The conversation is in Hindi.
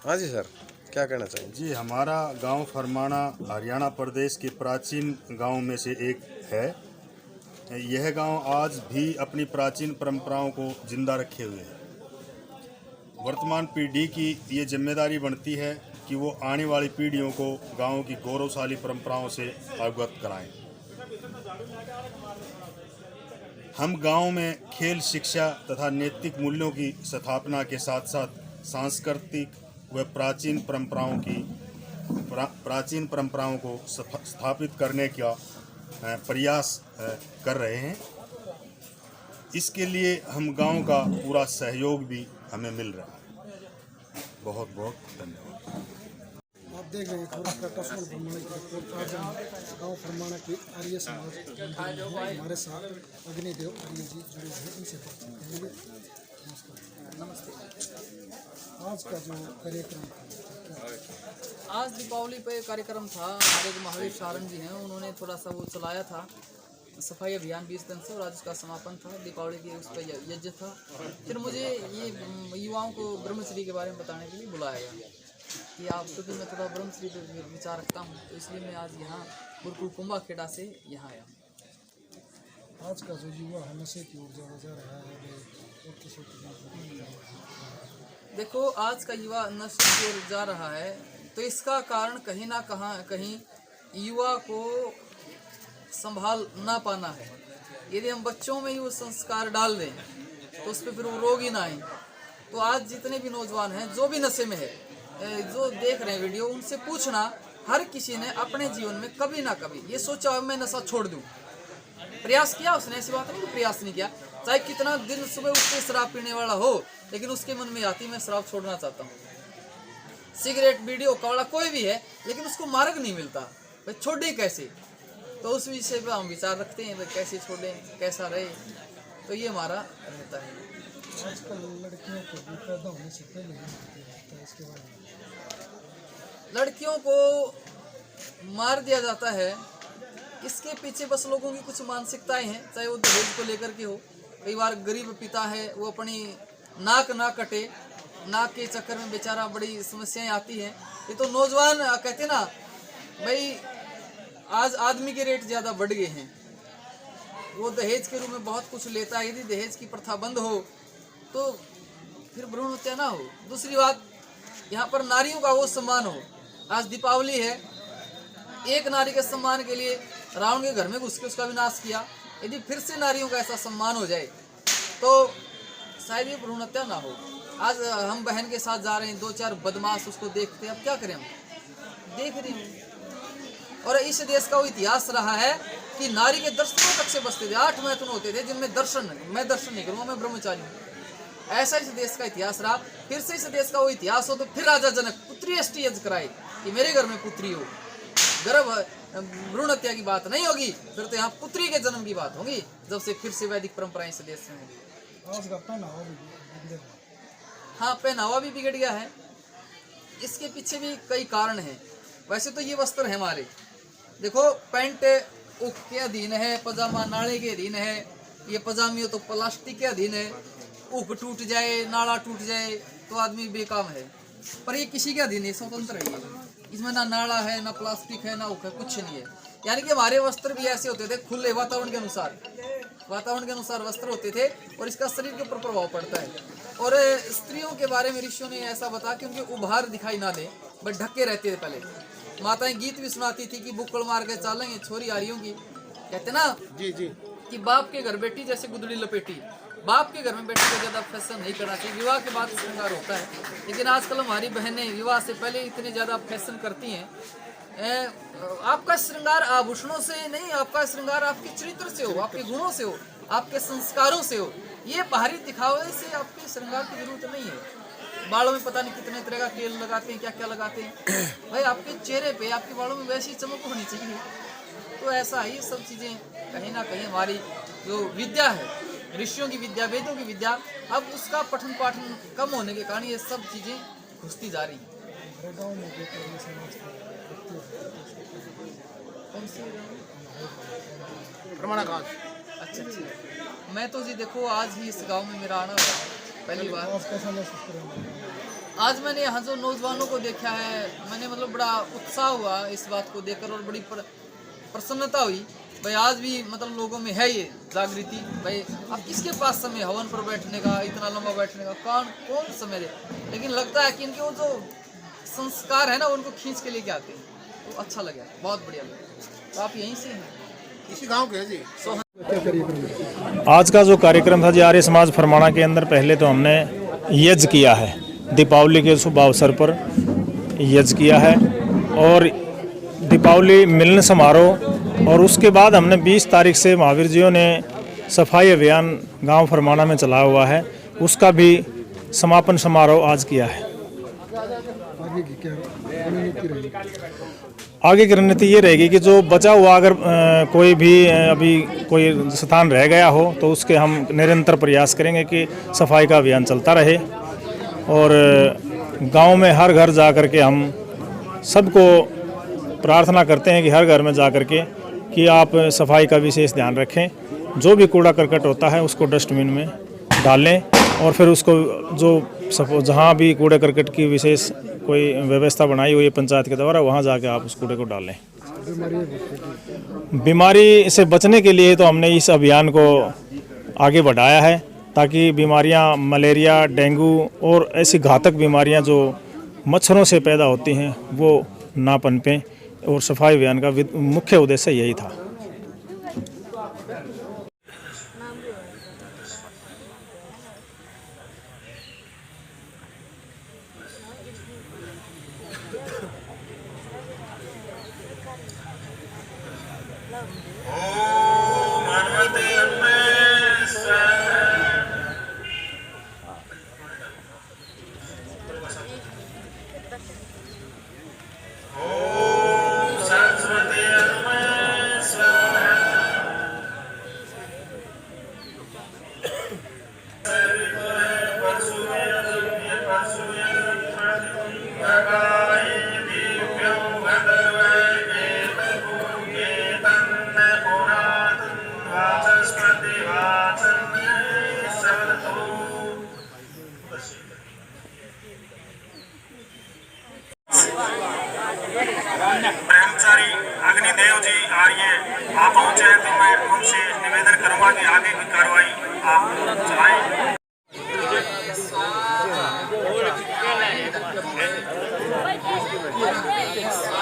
हाँ जी सर, क्या कहना चाहिए? जी, हमारा गांव फरमाना हरियाणा प्रदेश के प्राचीन गांव में से एक है। यह गांव आज भी अपनी प्राचीन परंपराओं को जिंदा रखे हुए है। वर्तमान पीढ़ी की ये जिम्मेदारी बनती है कि वो आने वाली पीढ़ियों को गांव की गौरवशाली परंपराओं से अवगत कराएं। हम गांव में खेल, शिक्षा तथा नैतिक मूल्यों की स्थापना के साथ साथ सांस्कृतिक व प्राचीन परंपराओं को स्थापित करने का प्रयास कर रहे हैं। इसके लिए हम गांव का पूरा सहयोग भी हमें मिल रहा है। बहुत बहुत धन्यवाद। आप देख रहे हैं प्रकाशमान फरमाना की रिपोर्ट। आज हम गाँव फरमाना के आर्य समाज मंदिर में हैं। हमारे साथ अग्निदेव आर्य जी जुड़े हैं, इनसे बातचीत करेंगे। नमस्ते। आज का जो कार्यक्रम था, आज दीपावली पे कार्यक्रम था। हमारे जो महावीर सारंग जी हैं, उन्होंने थोड़ा सा वो चलाया था सफाई अभियान 20 दिन से, और आज उसका समापन था। दीपावली के उस पर यज्ञ था। फिर मुझे ये युवाओं को ब्रह्मचर्य के बारे में बताने के लिए बुलाया गया कि आप, क्योंकि मैं थोड़ा ब्रह्मचर्य पर विचार रखता हूँ, तो इसलिए मैं आज यहाँ गुरुकुल कुंभा खेड़ा से यहाँ आया। आज का जो युवा है नशे की ओर ज़्यादा जा रहा है, और किसी देखो, आज का युवा नशे की ओर जा रहा है, तो इसका कारण कहीं ना कहीं युवा को संभाल ना पाना है। यदि हम बच्चों में ही वो संस्कार डाल दें तो उस पर फिर वो रोग ही ना आए। तो आज जितने भी नौजवान हैं जो भी नशे में है, जो देख रहे हैं वीडियो, उनसे पूछना, हर किसी ने अपने जीवन में कभी ना कभी ये सोचा मैं नशा छोड़ दूं। प्रयास किया उसने? ऐसी बात नहीं कि प्रयास नहीं किया। चाहे कितना दिन सुबह उठ के शराब पीने वाला हो, लेकिन उसके मन में आती मैं शराब छोड़ना चाहता हूँ। सिगरेट, बीड़ी, कौड़ा कोई भी है, लेकिन उसको मार्ग नहीं मिलता, भाई छोड़े कैसे। तो उस विषय पर हम विचार रखते हैं, भाई कैसे छोड़ें, कैसा रहे। तो ये हमारा रहता है। आजकल लड़कियों को भी पैदा होने से पहले ही इसके बारे में लड़कियों को मार दिया जाता है। इसके पीछे बस लोगों की कुछ मानसिकताएं हैं, चाहे वो दहेज को लेकर के हो। कई बार गरीब पिता है, वो अपनी नाक ना कटे, नाक के चक्कर में बेचारा बड़ी समस्याएं आती हैं। ये तो नौजवान कहते ना भाई, आज आदमी के रेट ज़्यादा बढ़ गए हैं। वो दहेज के रूप में बहुत कुछ लेता है। यदि दहेज की प्रथा बंद हो तो फिर भ्रूण हत्या ना हो। दूसरी बात, यहाँ पर नारियों का वो सम्मान हो। आज दीपावली है, एक नारी के सम्मान के लिए रावण के घर में घुस के उसका विनाश किया। यदि फिर से नारियों का ऐसा सम्मान हो जाए तो शायद ये भ्रूण हत्या ना हो। आज हम बहन के साथ जा रहे हैं, 2-4 बदमाश उसको देखते हैं, अब क्या करें, हम देख रहे हैं। और इस देश का वो इतिहास रहा है कि नारी के दर्शनों तक से बचते थे। 8 मैथुन होते थे जिनमें मैं दर्शन नहीं करूँगा, मैं ब्रह्मचारी हूँ। ऐसा इस देश का इतिहास रहा। फिर से इस देश का वो इतिहास हो तो फिर राजा जनक पुत्री अष्टी यज्ञ कराए कि मेरे घर में पुत्री हो। गर्भ भ्रूण हत्या की बात नहीं होगी, फिर तो यहाँ पुत्री के जन्म की बात होगी, जब से फिर से वैदिक परंपराएं इस देश में होगी। आज का पहनावा भी बिगड़ गया। हाँ, पहनावा भी बिगड़ गया है। इसके पीछे भी कई कारण हैं। वैसे तो ये वस्त्र है हमारे, देखो, पैंट उक के अधीन है, पजामा नाले के अधीन है। ये पजामी हो तो प्लास्टिक के अधीन है। उक टूट जाए, नाला टूट जाए तो आदमी बेकाम है। पर ये किसी के अधीन नहीं, स्वतंत्र है। इसमें ना नाला है, ना प्लास्टिक है, ना उक है, कुछ नहीं है। यानी कि हमारे वस्त्र भी ऐसे होते थे, खुले वातावरण के अनुसार वस्त्र होते थे, और इसका शरीर के ऊपर प्रभाव पड़ता है। और स्त्रियों के बारे में ऋषियों ने ऐसा बताया कि उनके उभार दिखाई ना दे, बट ढके रहते थे। पहले माताएं गीत भी सुनाती थी कि बुक्कड़ मार के चालेंगे छोरी आरियों की, कहते ना जी कि बाप के घर बेटी जैसे गुदड़ी लपेटी। बाप के घर में बेटी को ज़्यादा फैशन नहीं करना चाहिए। विवाह के बाद श्रृंगार होता है, लेकिन आजकल हमारी बहनें विवाह से पहले इतने ज़्यादा फैशन करती हैं। आपका श्रृंगार आभूषणों से नहीं, आपका श्रृंगार आपके चरित्र से हो, आपके गुणों से हो, आपके संस्कारों से हो। ये बाहरी दिखावे से आपके श्रृंगार की जरूरत नहीं है। बालों में पता नहीं कितने तरह का तेल लगाते हैं, क्या क्या लगाते हैं। भाई आपके चेहरे पे, आपके बालों में वैसी चमक होनी चाहिए। तो ऐसा ही सब चीज़ें कहीं ना कहीं हमारी जो विद्या है, ऋषियों की विद्या, वेदों की विद्या, अब उसका पठन पाठन कम होने के कारण ये सब चीज़ें घुसती जा रही हैं। अच्छा, मैं तो जी देखो आज ही इस गांव में मेरा आना हुआ है। पहली बार। आज कैसा महसूस कर रहे हैं? आज मैंने यहाँ जो नौजवानों को देखा है, मैंने मतलब बड़ा उत्साह हुआ इस बात को देखकर और बड़ी प्रसन्नता हुई भाई। आज भी मतलब लोगों में है ये जागृति भाई। अब किसके पास समय हवन पर बैठने का, इतना लंबा बैठने का, कौन समय दे, लेकिन लगता है कि इनके वो जो संस्कार है ना उनको खींच के लेके आते हैं, तो अच्छा लगा, बहुत बढ़िया लगा। तो आप यहीं से हैं? इसी गांव के हैं जी। क्या करिए? आज का जो कार्यक्रम था जी आर्य समाज फरमाना के अंदर, पहले तो हमने यज्ञ किया है, दीपावली के शुभ अवसर पर यज्ञ किया है और दीपावली मिलन समारोह, और उसके बाद हमने 20 तारीख से महावीर जियों ने सफाई अभियान गांव फरमाना में चला हुआ है, उसका भी समापन समारोह आज किया है। आगे की क्या रणनीति रहेगी? आगे की रणनीति ये रहेगी कि जो बचा हुआ अगर कोई भी अभी कोई स्थान रह गया हो तो उसके हम निरंतर प्रयास करेंगे कि सफाई का अभियान चलता रहे, और गांव में हर घर जा कर के हम सबको प्रार्थना करते हैं कि हर घर में जा कर के कि आप सफाई का विशेष ध्यान रखें, जो भी कूड़ा करकट होता है उसको डस्टबिन में डालें, और फिर उसको जो जहाँ भी कूड़े करकट की विशेष कोई व्यवस्था बनाई हुई है पंचायत के द्वारा, वहाँ जाके आप उस कूड़े को डालें। बीमारी से बचने के लिए तो हमने इस अभियान को आगे बढ़ाया है ताकि बीमारियां, मलेरिया, डेंगू और ऐसी घातक बीमारियां जो मच्छरों से पैदा होती हैं वो ना पनपें, और सफाई अभियान का मुख्य उद्देश्य यही था। ब्रह्मचारी अग्निदेव जी आर्य आप पहुंचे हैं तो मैं उनसे निवेदन करूंगा कि आगे की कार्रवाई आप चलाएं। स्वाहा